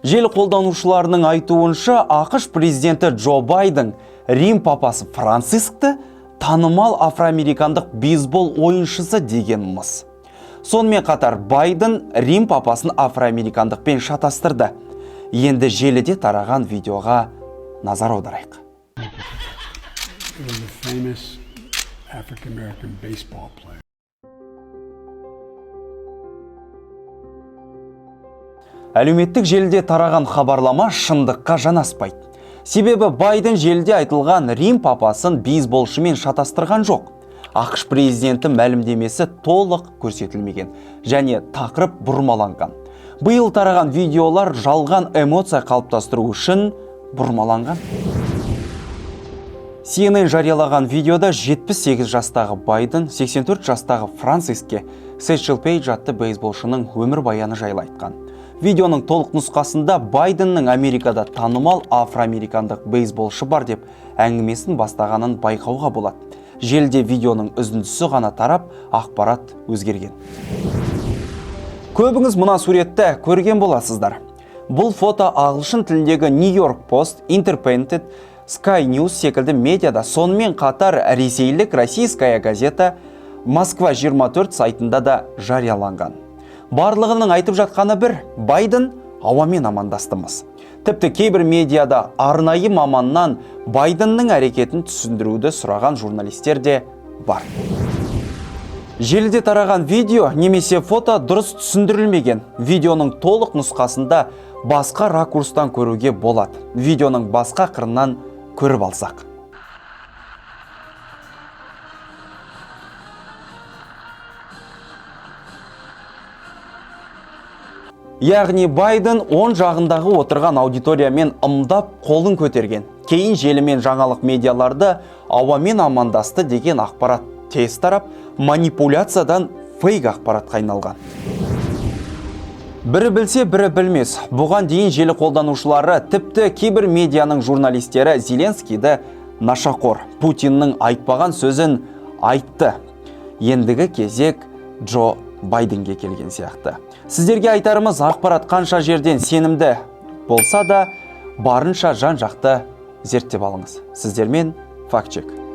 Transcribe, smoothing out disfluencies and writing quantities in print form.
Желі қолданушыларының айтуынша, ақш президенті Джо Байден Рим папасы Францискті танымал афроамерикандық бейсбол ойыншысы деген мыс. Сонымен қатар Байден Рим папасын афроамерикандықпен шатастырды. Енді желіде тараған видеоға назар аударайық. Әлеуметтік желіде тараған хабарлама шындыққа жанаспайды. Себебі Байден желіде айтылған Рим папасын бейсболшымен шатастырған жоқ. ақш президенті мәлімдемесі толық көрсетілмеген және тақырып бұрмаланған. Биыл тараған видеолар жалған эмоция қалыптастыру үшін бұрмаланған. CNN жариялаған видеода 78 жастағы Байден 84 жастағы Франциске Сэтчел Пейдж атты бейсболшының өмір баяны жайлы айтқан. Видеоның толық нұсқасында Байденнің Америкада танымал афроамерикандық бейсболшы бар деп әңгімесін бастағанын байқауға болады. Желіде видеоның үзіндісі ғана тарап, ақпарат өзгерген. Көбіңіз мұна суретті көрген боласыздар. Бұл фото ағылшын тіліндегі New York Post, Independent, Sky News секілді медиада, сонымен қатар ресейлік Российская газета Москва 24 сайтында да жарияланған. Барлығының айтып жатқаны бір, Байден ауамен амандастымыз. Тіпті кейбір медиада арнайы маманнан Байденнің әрекетін түсіндіруді сұраған журналистер де бар. Желіде тараған видео немесе фото дұрыс түсіндірілмеген. Видеоның толық нұсқасында басқа ракурстан көруге болады. Видеоның басқа қырынан көріп алсақ. Яғни Байден оң жағындағы отырған аудиториямен ымдап қолын көтерген. Кейін желімен жаңалық медиаларды ауамен амандасты деген ақпарат тез тарап, манипуляциядан фейк ақпаратқа айналған. Бірі білсе, бірі білмес. Бұған дейін желі қолданушылары, тіпті кейбір медианың журналистері Зеленскийді нашақор, Путиннің айтпаған сөзін айтты. Ендігі кезек Джо Байденге келген сияқты. Сіздерге айтарымыз, ақпарат қанша жерден сенімді болса да, барынша жан-жақты зерттеп алыңыз. Сіздермен факт-чек.